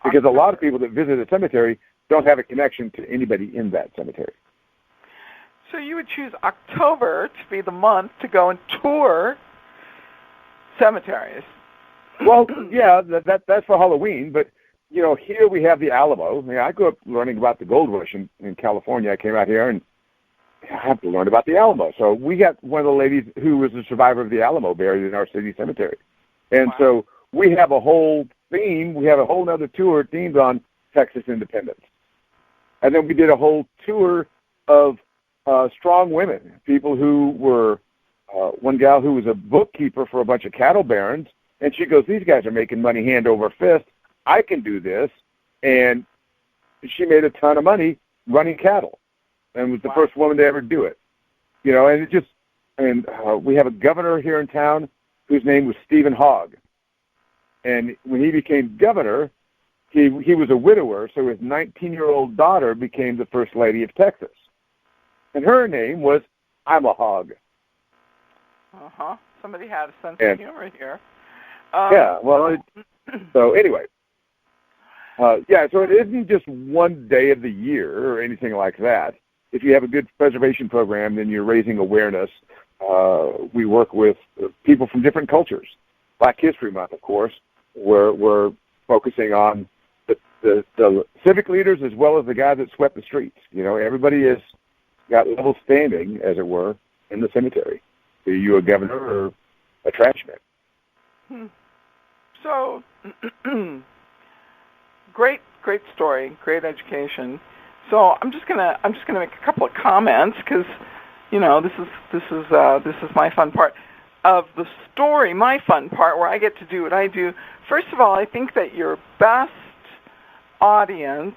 because a lot of people that visit a cemetery don't have a connection to anybody in that cemetery.
So you would choose October to be the month to go and tour cemeteries.
Well, yeah, that's for Halloween, but here we have the Alamo. I grew up learning about the gold rush in California. I came out here and I have to learn about the Alamo. So we got one of the ladies who was a survivor of the Alamo buried in our city cemetery. And so we have a whole theme. We have a whole other tour themed on Texas independence. And then we did a whole tour of strong women, people who were, one gal who was a bookkeeper for a bunch of cattle barons, and she goes, these guys are making money hand over fist. I can do this. And she made a ton of money running cattle and was the first woman to ever do it. And it just, we have a governor here in town whose name was Stephen Hogg. And when he became governor, he was a widower, so his 19-year-old daughter became the first lady of Texas. And her name was I'm a Hog.
Somebody had a sense of humor here.
So anyway. So it isn't just one day of the year or anything like that. If you have a good preservation program, then you're raising awareness. We work with people from different cultures. Black History Month, of course, we're focusing on the civic leaders as well as the guy that swept the streets. Everybody has got level standing, as it were, in the cemetery. Are you a governor or a trash man?
So, great story, great education. So I'm just gonna make a couple of comments because, this is my fun part of the story. My fun part where I get to do what I do. First of all, I think that your best audience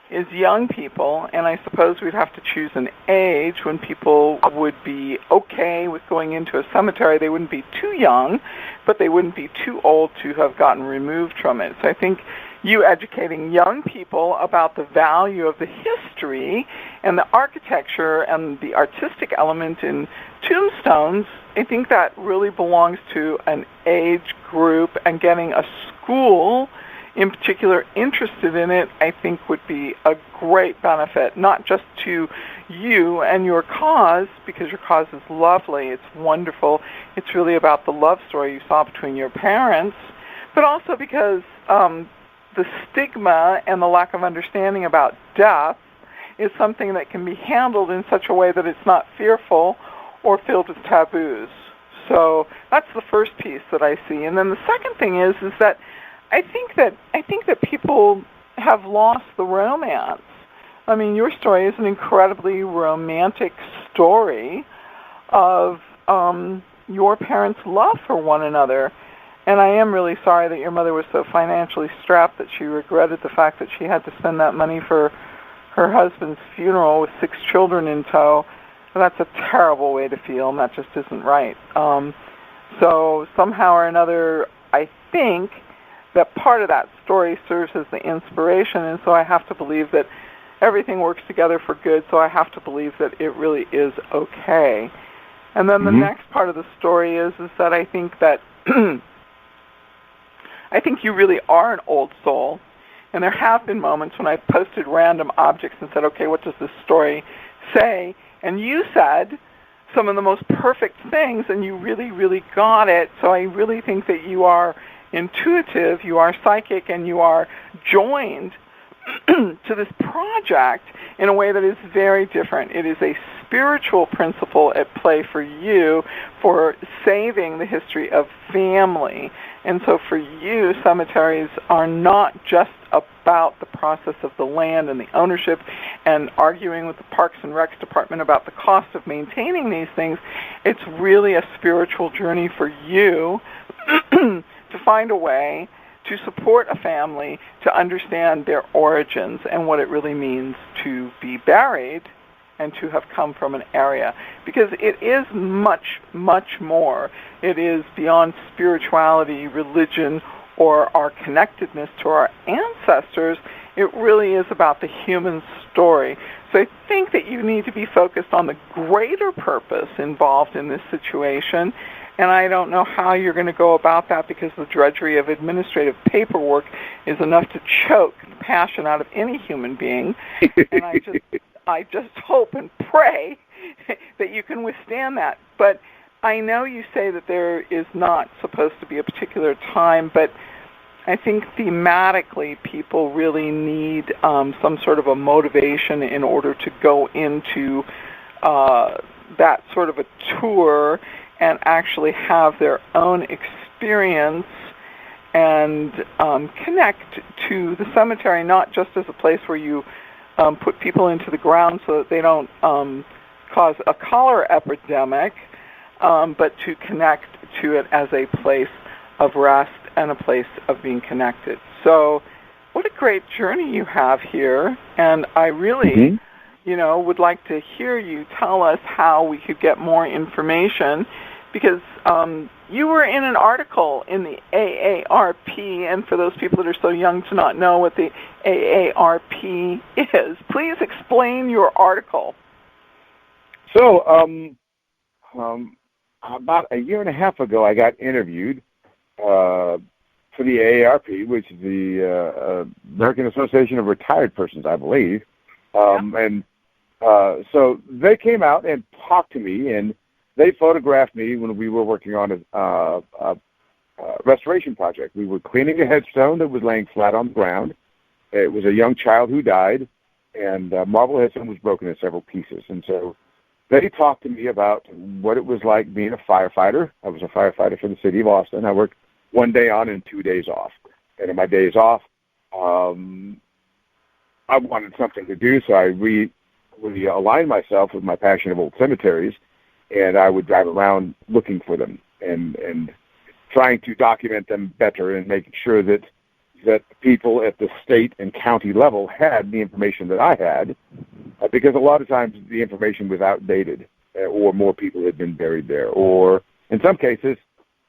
is young people, and I suppose we'd have to choose an age when people would be okay with going into a cemetery. They wouldn't be too young, but they wouldn't be too old to have gotten removed from it. So I think you educating young people about the value of the history and the architecture and the artistic element in tombstones, I think that really belongs to an age group, and getting a school in particular interested in it, I think would be a great benefit, not just to you and your cause, because your cause is lovely, it's wonderful, it's really about the love story you saw between your parents, but also because the stigma and the lack of understanding about death is something that can be handled in such a way that it's not fearful or filled with taboos. So that's the first piece that I see. And then the second thing is that I think that people have lost the romance. I mean, your story is an incredibly romantic story of your parents' love for one another. And I am really sorry that your mother was so financially strapped that she regretted the fact that she had to spend that money for her husband's funeral with 6 children in tow. And that's a terrible way to feel, and that just isn't right. So somehow or another, I think that part of that story serves as the inspiration, and so I have to believe that everything works together for good, so I have to believe that it really is okay. And then the next part of the story is that I think that I think you really are an old soul. And there have been moments when I've posted random objects and said, okay, what does this story say? And you said some of the most perfect things, and you really, really got it. So I really think that you are intuitive, you are psychic, and you are joined to this project in a way that is very different. It is a spiritual principle at play for you for saving the history of family. And so for you, cemeteries are not just about the process of the land and the ownership and arguing with the Parks and Recs Department about the cost of maintaining these things. It's really a spiritual journey for you to find a way to support a family, to understand their origins and what it really means to be buried and to have come from an area. Because it is much, much more. It is beyond spirituality, religion, or our connectedness to our ancestors. It really is about the human story. So I think that you need to be focused on the greater purpose involved in this situation. And I don't know how you're going to go about that, because the drudgery of administrative paperwork is enough to choke the passion out of any human being. And I just hope and pray that you can withstand that. But I know you say that there is not supposed to be a particular time, but I think thematically people really need some sort of a motivation in order to go into that sort of a tour and actually have their own experience and connect to the cemetery, not just as a place where you put people into the ground so that they don't cause a cholera epidemic, but to connect to it as a place of rest and a place of being connected. So what a great journey you have here, and I really would like to hear you tell us how we could get more information, because you were in an article in the AARP, and for those people that are so young to not know what the AARP is, please explain your article.
So, about a year and a half ago, I got interviewed for the AARP, which is the American Association of Retired Persons, I believe. And so they came out and talked to me, and they photographed me when we were working on a restoration project. We were cleaning a headstone that was laying flat on the ground. It was a young child who died, and marble headstone was broken in several pieces. And so they talked to me about what it was like being a firefighter. I was a firefighter for the city of Austin. I worked 1 day on and 2 days off. And in my days off, I wanted something to do, so I realigned myself with my passion of old cemeteries, and I would drive around looking for them and trying to document them better and making sure that people at the state and county level had the information that I had, because a lot of times the information was outdated, or more people had been buried there, or in some cases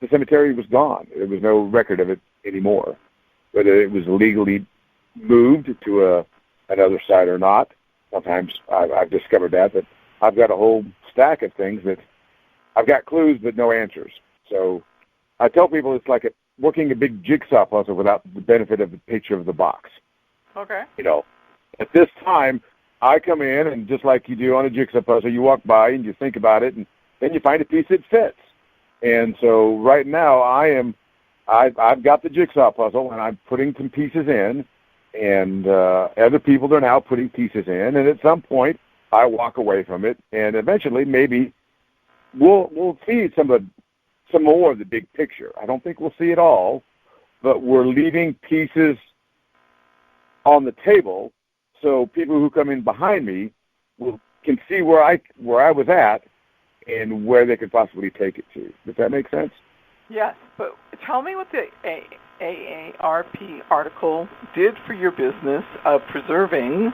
the cemetery was gone. There was no record of it anymore, whether it was legally moved to another site or not. Sometimes I've discovered that I've got a whole stack of things that I've got clues but no answers. So I tell people it's like working a big jigsaw puzzle without the benefit of the picture of the box.
Okay.
At this time, I come in, and just like you do on a jigsaw puzzle, you walk by and you think about it, and then you find a piece that fits. And so right now I've got the jigsaw puzzle, and I'm putting some pieces in, and other people are now putting pieces in, and at some point I walk away from it, and eventually maybe we'll see some more of the big picture. I don't think we'll see it all, but we're leaving pieces on the table so people who come in behind me can see where I was at and where they could possibly take it to. Does that make sense?
Yes, but tell me what the AARP article did for your business of preserving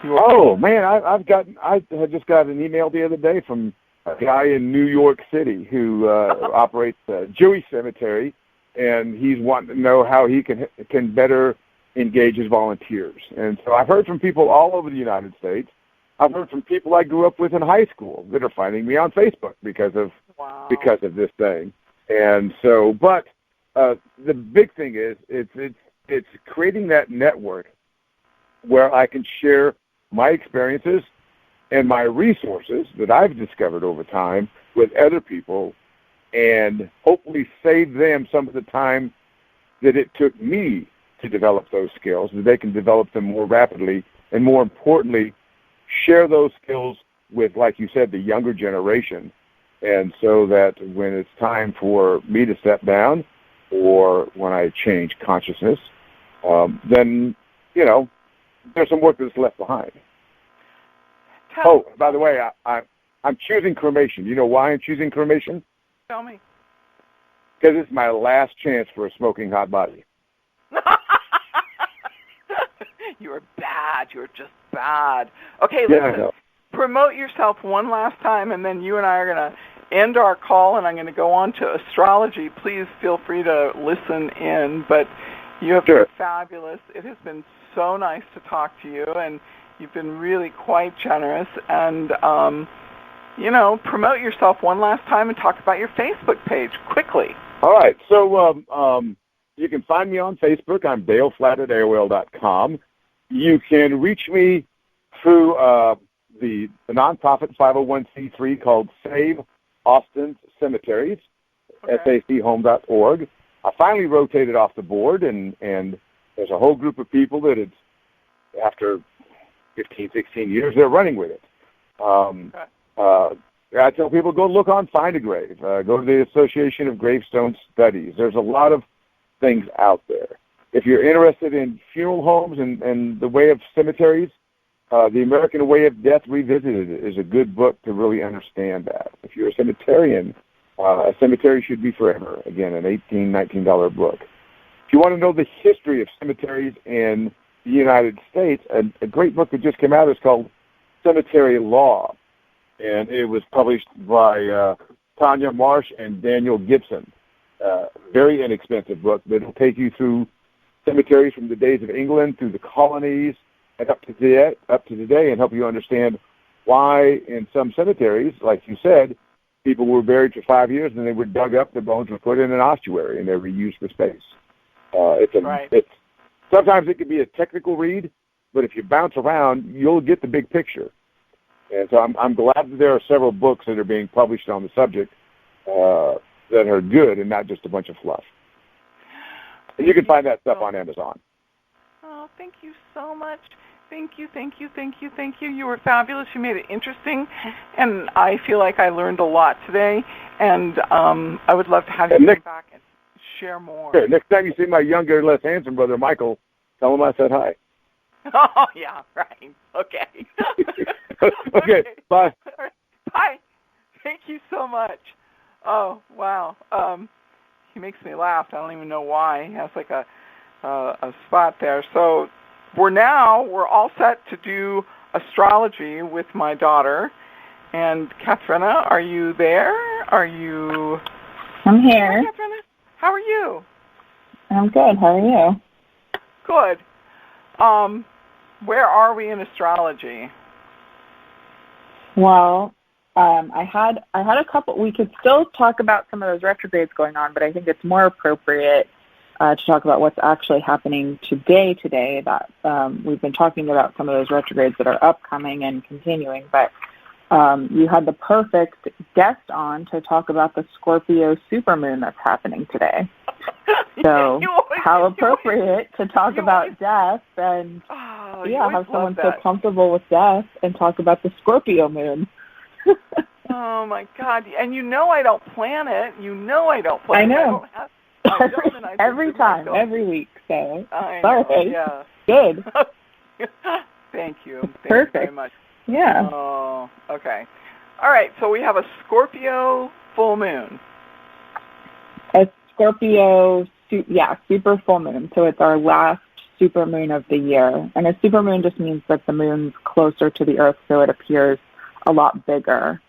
Oh man, I had just got an email the other day from a guy in New York City who operates a Jewish cemetery, and he's wanting to know how he can better engage his volunteers. And so I've heard from people all over the United States. I've heard from people I grew up with in high school that are finding me on Facebook because of this thing. And so, but the big thing is it's creating that network where I can share my experiences and my resources that I've discovered over time with other people, and hopefully save them some of the time that it took me to develop those skills, that they can develop them more rapidly, and more importantly, share those skills with, like you said, the younger generation. And so that when it's time for me to step down, or when I change consciousness, then, there's some work that's left behind. Oh, by the way, I'm choosing cremation. You know why I'm choosing cremation?
Tell me.
Because it's my last chance for a smoking hot body.
You're bad. You're just bad. Okay, listen. Promote yourself one last time, and then you and I are going to end our call, and I'm going to go on to astrology. Please feel free to listen in, but you have been fabulous. It has been so nice to talk to you, and you've been really quite generous. And, promote yourself one last time and talk about your Facebook page quickly.
All right. So you can find me on Facebook. I'm DaleFlatt@AOL.com. You can reach me through the nonprofit 501c3 called Save Austin's Cemeteries, sachome.org. I finally rotated off the board, and there's a whole group of people that it's, after 15, 16 years, they're running with it. I tell people, go look on Find a Grave. Go to the Association of Gravestone Studies. There's a lot of things out there. If you're interested in funeral homes and the way of cemeteries, The American Way of Death Revisited is a good book to really understand that. If you're a cemeterian, A Cemetery Should Be Forever, again, an $18, $19 book. If you want to know the history of cemeteries in the United States, a great book that just came out is called Cemetery Law, and it was published by Tanya Marsh and Daniel Gibson. Very inexpensive book that will take you through cemeteries from the days of England through the colonies and up to today, and help you understand why in some cemeteries, like you said, people were buried for 5 years and they were dug up, their bones were put in an ossuary, and they're reused for space. Sometimes it can be a technical read, but if you bounce around, you'll get the big picture. And so I'm glad that there are several books that are being published on the subject that are good and not just a bunch of fluff. And you can find that stuff on Amazon.
Oh, thank you so much. Thank you. You were fabulous. You made it interesting, and I feel like I learned a lot today, and I would love to have you come back and share more.
Sure. Next time you see my younger, less handsome brother, Michael, tell him I said hi.
Oh, yeah, right. Okay.
Okay, bye.
Bye. Thank you so much. Oh, wow. He makes me laugh. I don't even know why. He has like a spot there. So we're all set to do astrology with my daughter. And Katharina, are you there?
I'm here.
Hi, Katharina. How are you?
I'm good. How are you?
Good. Where are we in astrology?
Well, I had a couple. We could still talk about some of those retrogrades going on, but I think it's more appropriate to talk about what's actually happening today. That we've been talking about some of those retrogrades that are upcoming and continuing, but you had the perfect guest on to talk about the Scorpio supermoon that's happening today. So how appropriate to talk about death and have someone so comfortable with death and talk about the Scorpio moon.
Oh my God! And I don't plan it. I know.
Every time, every week. So
sorry. Yeah.
Good.
Thank you.
Perfect.
You very much.
Yeah.
Oh, okay. All right. So we have a Scorpio full moon.
A Scorpio, super full moon. So it's our last supermoon of the year. And a supermoon just means that the moon's closer to the Earth, so it appears a lot bigger.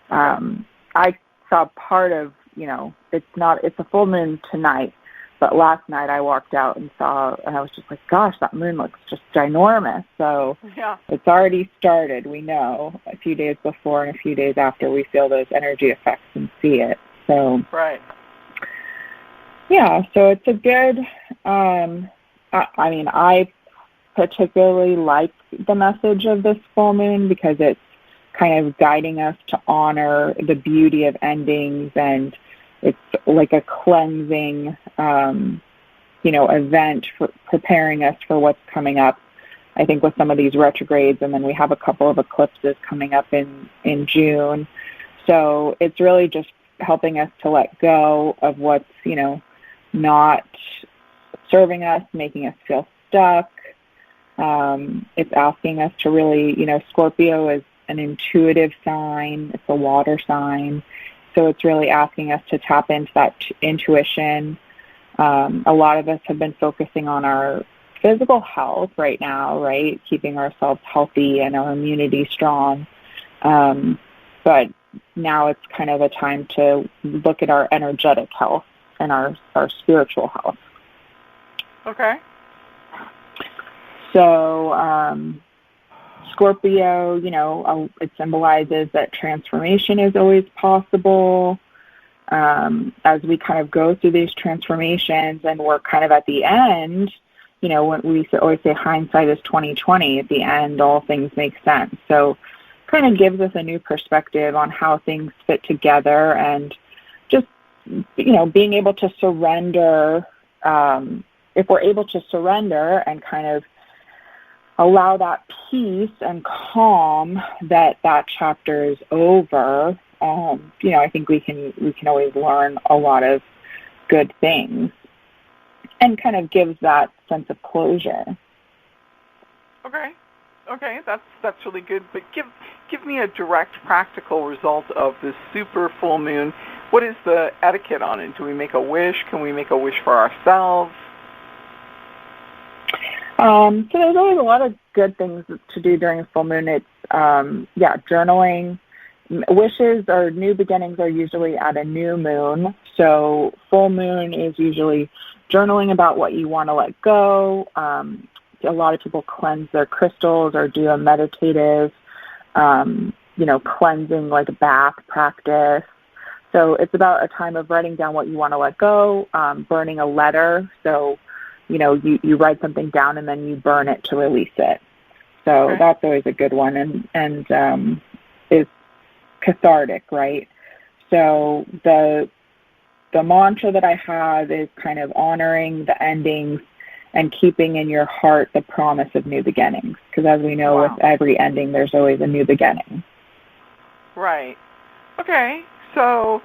I saw part of, it's a full moon tonight, but last night I walked out and I was just like, gosh, that moon looks just ginormous. So It's already started, we know. A few days before and a few days after, we feel those energy effects and see it. So
right.
Yeah, so it's a good, I particularly like the message of this full moon because it's kind of guiding us to honor the beauty of endings, and it's like a cleansing, event for preparing us for what's coming up, I think, with some of these retrogrades, and then we have a couple of eclipses coming up in June. So it's really just helping us to let go of what's, not serving us, making us feel stuck. It's asking us to really, Scorpio is an intuitive sign. It's a water sign. So it's really asking us to tap into that intuition. A lot of us have been focusing on our physical health right now, right? Keeping ourselves healthy and our immunity strong. But now it's kind of a time to look at our energetic health and our spiritual health.
Okay.
So Scorpio, it symbolizes that transformation is always possible. As we kind of go through these transformations and we're kind of at the end, when we always say hindsight is 2020, at the end all things make sense. So kind of gives us a new perspective on how things fit together, and just, being able to surrender, if we're able to surrender and kind of allow that peace and calm that chapter is over, I think we can always learn a lot of good things, and kind of gives that sense of closure.
Okay, that's really good. But give me a direct, practical result of this super full moon. What is the etiquette on it? Do we make a wish? Can we make a wish for ourselves?
So there's always a lot of good things to do during a full moon. It's, journaling. Wishes or new beginnings are usually at a new moon. So full moon is usually journaling about what you want to let go. A lot of people cleanse their crystals or do a meditative, cleansing, like a bath practice. So it's about a time of writing down what you want to let go, burning a letter. So, you write something down and then you burn it to release it. So That's always a good one, and is cathartic, right? So the mantra that I have is kind of honoring the endings and keeping in your heart the promise of new beginnings. Because as we know, with every ending, there's always a new beginning.
Right. Okay. So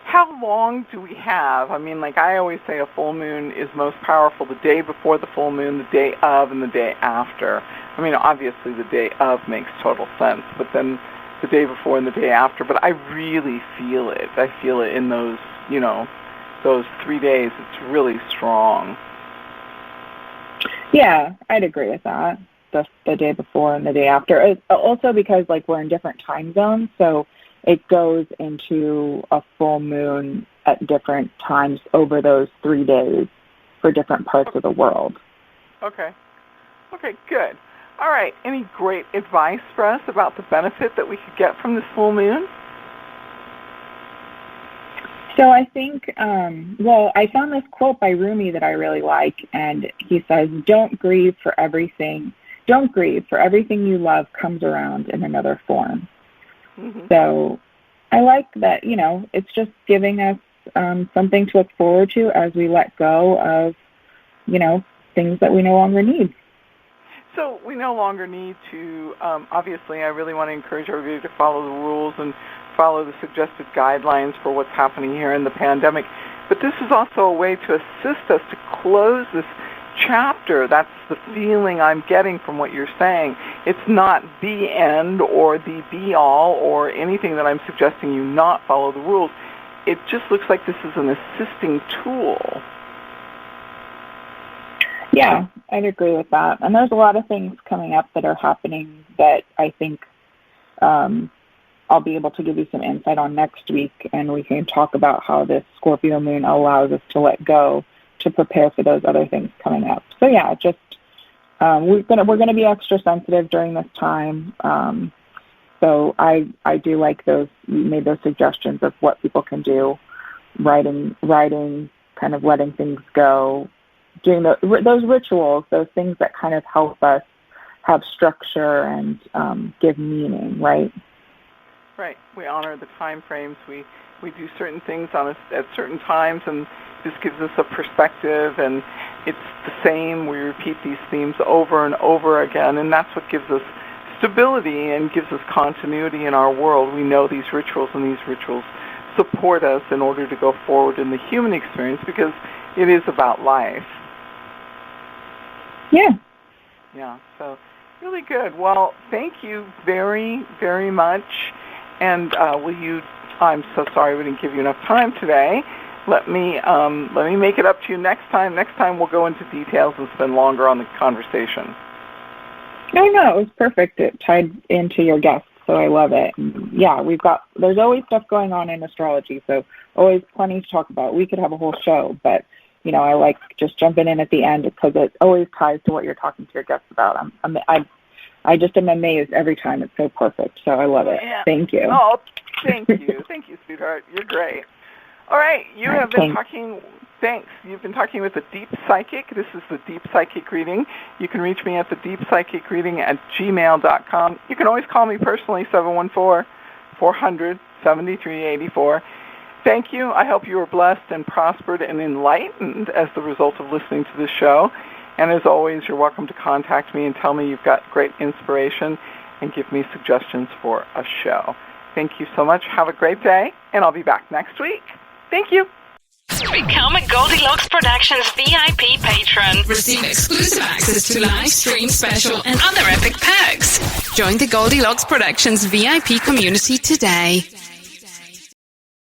how long do we have? I mean, like I always say, a full moon is most powerful the day before the full moon, the day of, and the day after. I mean, obviously the day of makes total sense, but then the day before and the day after. But I really feel it. I feel it in those, those 3 days. It's really strong.
Yeah, I'd agree with that. The day before and the day after. It's also because we're in different time zones, so it goes into a full moon at different times over those 3 days for different parts of the world. Okay,
good. All right, any great advice for us about the benefit that we could get from this full moon?
So I think, I found this quote by Rumi that I really like, and he says, don't grieve, for everything you love comes around in another form. Mm-hmm. So I like that, it's just giving us something to look forward to as we let go of, things that we no longer need.
So we no longer need to, obviously, I really want to encourage everybody to follow the rules and follow the suggested guidelines for what's happening here in the pandemic. But this is also a way to assist us to close this chapter. That's the feeling I'm getting from what you're saying. It's not the end or the be-all or anything that I'm suggesting you not follow the rules. It just looks like this is an assisting tool.
Yeah, I'd agree with that. And there's a lot of things coming up that are happening that I think I'll be able to give you some insight on next week, and we can talk about how this Scorpio moon allows us to let go to prepare for those other things coming up. So yeah, just we're gonna be extra sensitive during this time. So I do like those. You made those suggestions of what people can do, writing, kind of letting things go, doing those rituals, those things that kind of help us have structure and give meaning, right?
Right. We honor the time frames. We do certain things at certain times, and this gives us a perspective, and it's the same. We repeat these themes over and over again, and that's what gives us stability and gives us continuity in our world. We know these rituals, and these rituals support us in order to go forward in the human experience, because it is about life.
Yeah.
Yeah, so really good. Well, thank you very, very much. And I'm so sorry we didn't give you enough time today. Let me make it up to you next time. Next time we'll go into details and spend longer on the conversation.
No, it was perfect. It tied into your guests, so I love it. And yeah, there's always stuff going on in astrology, so always plenty to talk about. We could have a whole show, but I like just jumping in at the end because it always ties to what you're talking to your guests about. I just am amazed every time. It's so perfect. So I love it.
Yeah.
Thank you.
Oh, thank you. Thank you, sweetheart. You're great. All right. You have been talking. Thanks. You've been talking with the Deep Psychic. This is the Deep Psychic Reading. You can reach me at the deeppsychicreading@gmail.com. You can always call me personally, 714-400-7384. Thank you. I hope you were blessed and prospered and enlightened as the result of listening to this show. And as always, you're welcome to contact me and tell me you've got great inspiration and give me suggestions for a show. Thank you so much. Have a great day, and I'll be back next week. Thank you.
Become a Goldilocks Productions VIP patron. Receive exclusive access to live stream special and other epic perks. Join the Goldilocks Productions VIP community today.